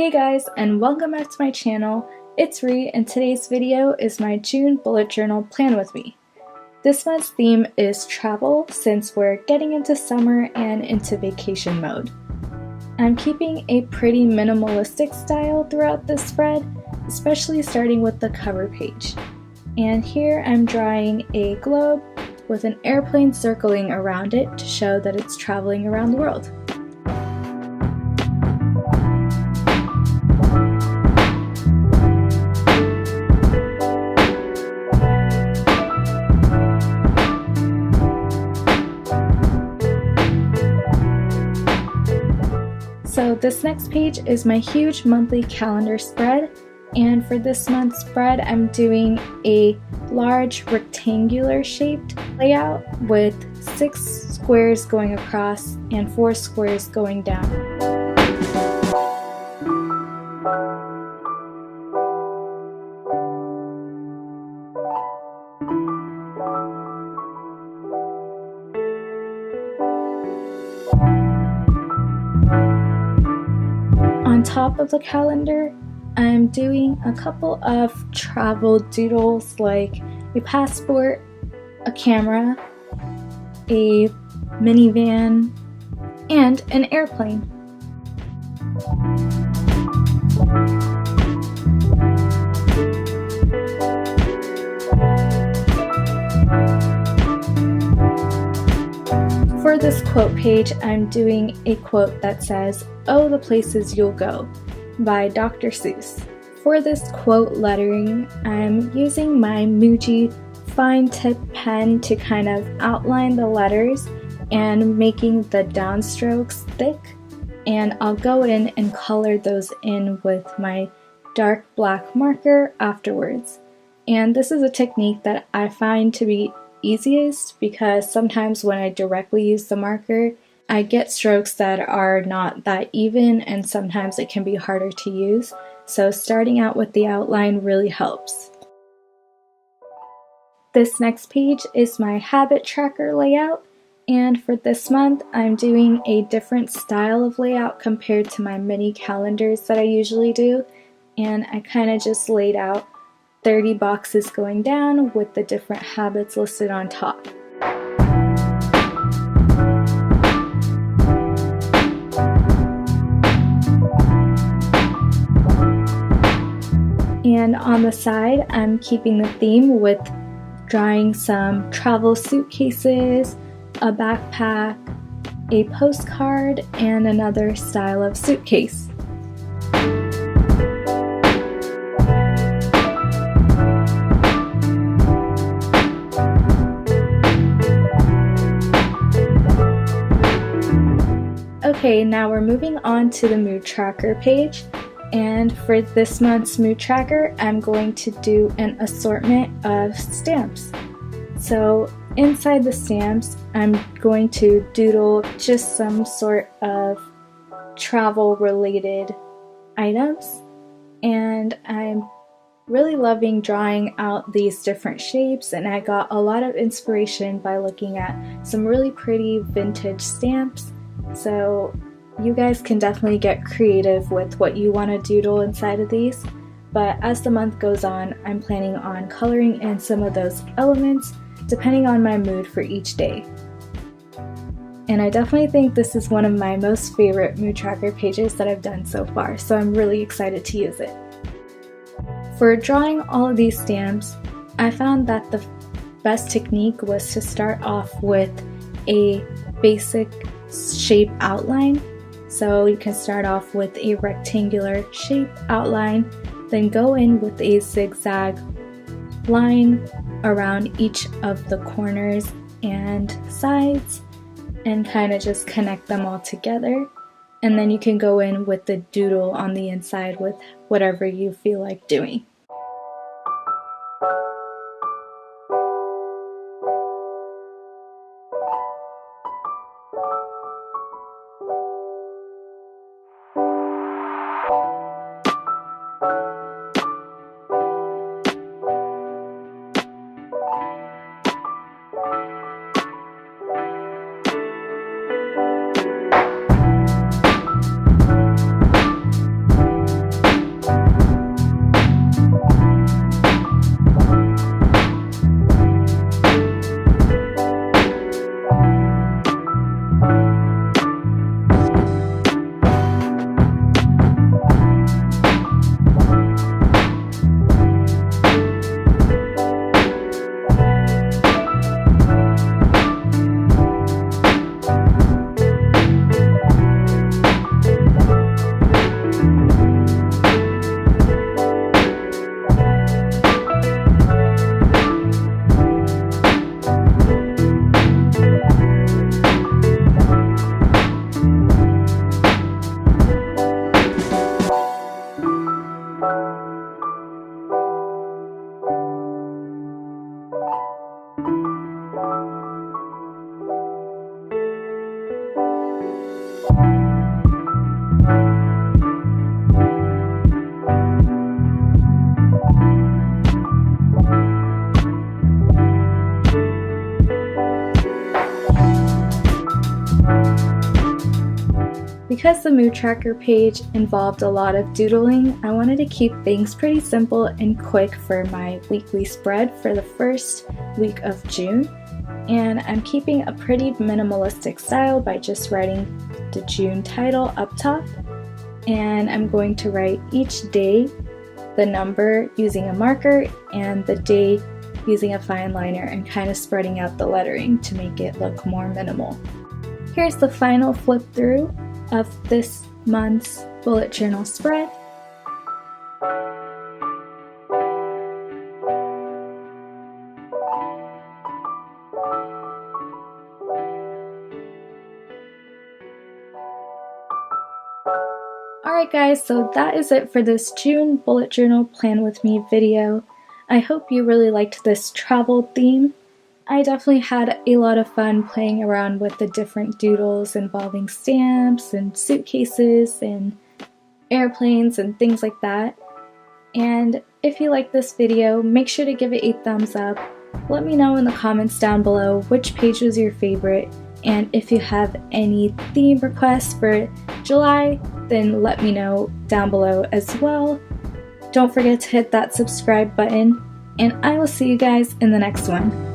Hey guys, and welcome back to my channel. It's Ri, and today's video is my June bullet journal plan with me. This month's theme is travel since we're getting into summer and into vacation mode. I'm keeping a pretty minimalistic style throughout this spread, especially starting with the cover page. And here I'm drawing a globe with an airplane circling around it to show that it's traveling around the world. So this next page is my huge monthly calendar spread, and for this month's spread I'm doing a large rectangular shaped layout with 6 squares going across and 4 squares going down. On top of the calendar, I'm doing a couple of travel doodles like a passport, a camera, a minivan, and an airplane. For this quote page, I'm doing a quote that says, "Oh, the places you'll go," by Dr. Seuss. For this quote lettering, I'm using my Muji fine tip pen to kind of outline the letters and making the downstrokes thick, and I'll go in and color those in with my dark black marker afterwards. And this is a technique that I find to be easiest because sometimes when I directly use the marker, I get strokes that are not that even, and sometimes it can be harder to use, so starting out with the outline really helps. This next page is my habit tracker layout, and for this month I'm doing a different style of layout compared to my mini calendars that I usually do, and I kind of just laid out 30 boxes going down with the different habits listed on top. And on the side, I'm keeping the theme with drawing some travel suitcases, a backpack, a postcard, and another style of suitcase. Okay, now we're moving on to the mood tracker page, and for this month's mood tracker I'm going to do an assortment of stamps. So inside the stamps I'm going to doodle just some sort of travel related items, and I'm really loving drawing out these different shapes, and I got a lot of inspiration by looking at some really pretty vintage stamps. So you guys can definitely get creative with what you want to doodle inside of these, but as the month goes on, I'm planning on coloring in some of those elements depending on my mood for each day. And I definitely think this is one of my most favorite mood tracker pages that I've done so far, so I'm really excited to use it. For drawing all of these stamps, I found that the best technique was to start off with a basic shape outline. So you can start off with a rectangular shape outline, then go in with a zigzag line around each of the corners and sides and kind of just connect them all together. And then you can go in with the doodle on the inside with whatever you feel like doing. Because the mood tracker page involved a lot of doodling, I wanted to keep things pretty simple and quick for my weekly spread for the first week of June. And I'm keeping a pretty minimalistic style by just writing the June title up top. And I'm going to write each day the number using a marker and the day using a fine liner and kind of spreading out the lettering to make it look more minimal. Here's the final flip through of this month's bullet journal spread. Alright guys, so that is it for this June bullet journal plan with me video. I hope you really liked this travel theme. I definitely had a lot of fun playing around with the different doodles involving stamps and suitcases and airplanes and things like that. And if you like this video, make sure to give it a thumbs up. Let me know in the comments down below which page was your favorite, and if you have any theme requests for July, then let me know down below as well. Don't forget to hit that subscribe button, and I will see you guys in the next one.